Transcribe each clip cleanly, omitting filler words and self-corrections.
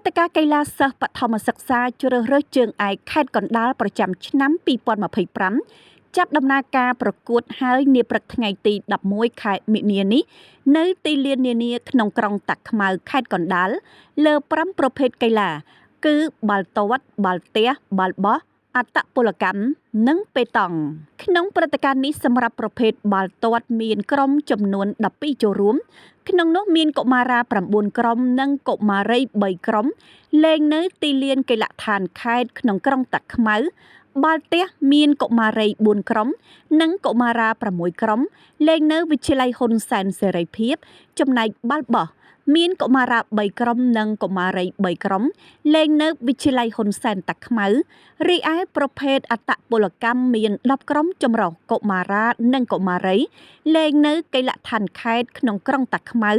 តិការកីឡាសិស្សបឋមសិក្សាជ្រើសរើសជើងឯកខេត្តកណ្ដាលប្រចាំឆ្នាំ2025ចាប់ដំណើរការប្រកួតហើយនាព្រឹកថ្ងៃទី11ខែមិនិនានេះនៅទីលាននានាក្នុងក្រុងតាក់ខ្មៅខេត្តកណ្ដាលលើ5ប្រភេទកីឡាគឺបាល់ទាត់បាល់ទះបាល់បោះអត្តពលកម្មនិងប៉េតង់ក្នុងព្រឹត្តិការណ៍នេះសម្រាប់ប្រភេទបាល់ទាត់មានក្រុមចំនួន12ចូលរួមក្នុងនោះមានកុមារា9ក្រុមនិងកុមារី3ក្រុមលេងនៅទីលានកីឡដ្ឋានខេត្តក្នុងក្រុងតាក់ខ្មៅបាល់ទះមានកុមារី4ក្រុមនិងកុមារា6ក្រុមលេងនៅវិទ្យាល័យហ៊ុនសែនសេរីភាពចំណែកបាល់បោះមានកុមារា3ក្រុមនិងកុមារី3ក្រុមលេងនៅវិទ្យាល័យហ៊ុនសែនតាក់ខ្មៅរីឯប្រភេទអត្តពលកម្មមាន10ក្រុមចម្រុះកុមារានិងកុមារីលេងនៅកីឡដ្ឋានខេត្តក្នុងក្រុងតាក់ខ្មៅ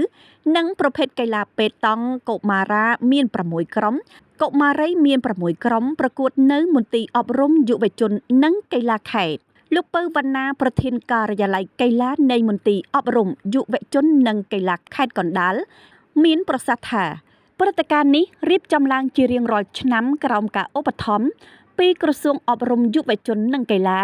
និងប្រភេទកីឡាប៉េតង់កុមារាមាន6ក្រុមកុមារីមាន6ក្រុមប្រកួតនៅមន្ទីរអប់រំយុវជននិងកីឡាខេត្តលោកពៅវណ្ណាប្រធានការិយាល័យកីឡានៃមន្ទីរអប់រំយុវជននិងកីឡាខេត្តកណ្ដាលមានប្រសាសន៍ថាព្រឹត្តិការណ៍នេះរៀបចំឡើងជារៀងរាល់ឆ្នាំក្រោមការឧបត្ថម្ភពីក្រសួងអប់រំយុវជននិងកីឡា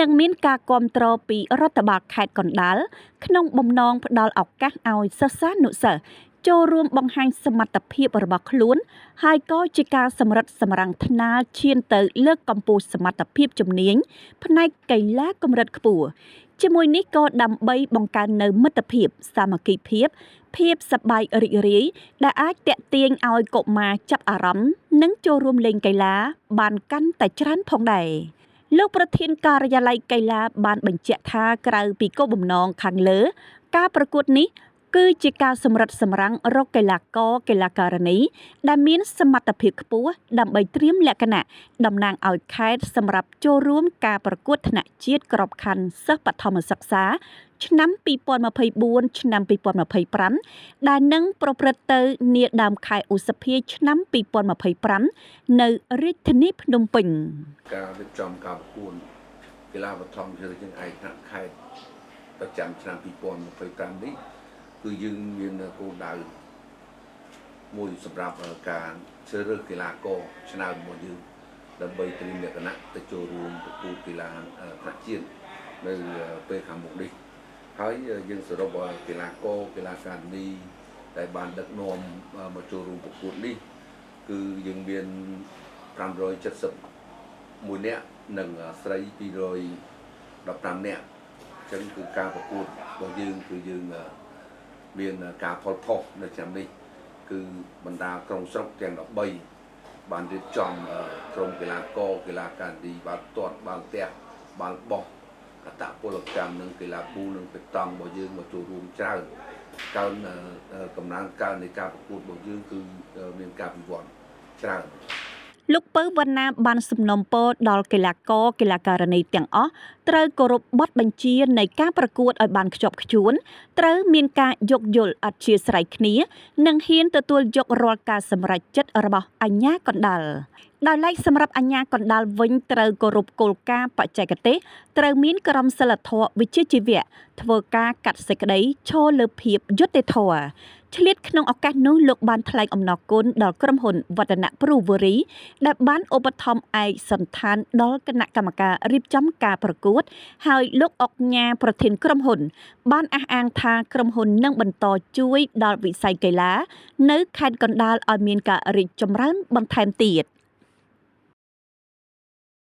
និងមានការគាំទ្រពីរដ្ឋបាលខេត្តកណ្ដាលក្នុងបំណងផ្ដល់ឱកាសឲ្យសិស្សានុសិស្សចូលរួមបង្ហាញសមត្ថភាពរបស់ខ្លួនហើយក៏ជាការសម្រិតសម្រាំងថ្នាលឈានទៅលើកកម្ពស់សមត្ថភាពជំនាញផ្នែកកីឡាកម្រិតខ្ពស់ជាមួយនេះក៏ដើម្បីបង្កើននូវមិត្តភាពសាមគ្គីភាពសប្បាយរីករាយដែលអាចទាក់ទាញឲ្យកុមារចាប់អារម្មណ៍និងចូលរួមលេងកីឡាបានកាន់តែច្រើនផងដែរលោកប្រធានការិយាល័យកីឡាបានបញ្ជាក់ថាក្រៅពីគោលបំណងខាងលើការប្រកួតនេះគឺជាការសម្រិតសម្រាំងរកកីឡាករកីឡាការិនីដែលមានសមត្ថភាពខ្ពស់ដើម្បីត្រៀមលក្ខណៈតំណាងឲ្យខេត្តសម្រាប់ចូលរួមការប្រកួតថ្នាក់ជាតិក្របខ័ណ្ឌសិស្សបឋមសិក្សាឆ្នាំ2024ឆ្នាំ2025ដែលនឹងប្រព្រឹត្តទៅនាដើមខែឧសភាឆ្នាំ2025នៅរាជធានីភ្នំពេញការរៀបចំការប្រកួតកីឡាបឋមជ្រើសរើសជើងឯកថ្នាក់ខេត្តប្រចាំឆ្នាំ2025នេះគឺយើងមានគោលដៅមួយសម្រាប់ការជ្រើសរើសកីឡាករឆ្នើមរបស់យើងដើម្បីត្រៀមលក្ខណៈទៅចូលរួមប្រកួតកីឡាថ្នាក់ជាតិនៅពេលខាងមុខនេះហើយយើងសរុបកីឡាករកីឡាការិនីដែលបានដឹកនាំមកចូលរួមប្រកួតនេះគឺយើងមាន571នាក់និងស្រី215នាក់អញ្ចឹងគឺការប្រកួតរបស់យើងគឺយើងមានការផលផុសនៅឆ្នាំនេះគឺបណ្ដាក្រុងស្រុកទាំង13បានរៀបចំក្រុមកីឡាករកីឡាការិនីបាល់ទាត់បាល់ទះបាល់បោះអត្តពលកម្មនិងកីឡាប៊ូនិងប៉េតង់របស់យើងមកចូលរួមច្រើនកំណើនកើននៃការប្រកួតរបស់យើងគឺមានការវិវត្តច្រើនលោកពៅវណ្ណាបានសំណូមពរដល់កីឡាករកីឡាការិនីទាំងអស់ត្រូវគោរពបទបញ្ជានៃការប្រកួតឲ្យបានខ្ជាប់ខ្ជួនត្រូវមានការយោគយល់អធ្យាស្រ័យគ្នានិងហ៊ានទទួលយករាល់ការសម្រេចចិត្តរបស់អាជ្ញាកណ្ដាលដោយឡែកសម្រាប់អាជ្ញាកណ្ដាលវិញត្រូវគោរពគោលការណ៍បច្ចេកទេសត្រូវមានក្រមសីលធម៌វិជ្ជាជីវៈធ្វើការកាត់សេចក្តីឈរលើភាពយុត្តិធម៌ឆ្លៀតក្នុងឱកាសនោះលោកបានថ្លែងអំណរគុណដល់ក្រុមហ៊ុនវឌ្ឍនៈព្រូវេរីដែលបានឧបត្ថម្ភឯកសណ្ឋានដល់គណៈកម្មការរៀបចំការប្រកួតហើយលោកអុកញ៉ាប្រធានក្រុមហ៊ុនបានអះអាងថាក្រុមហ៊ុននឹងបន្តជួយដល់វិស័យកីឡានៅខេត្តកណ្ដាលឲ្យមានការរីកចម្រើនបន្ថែមទៀត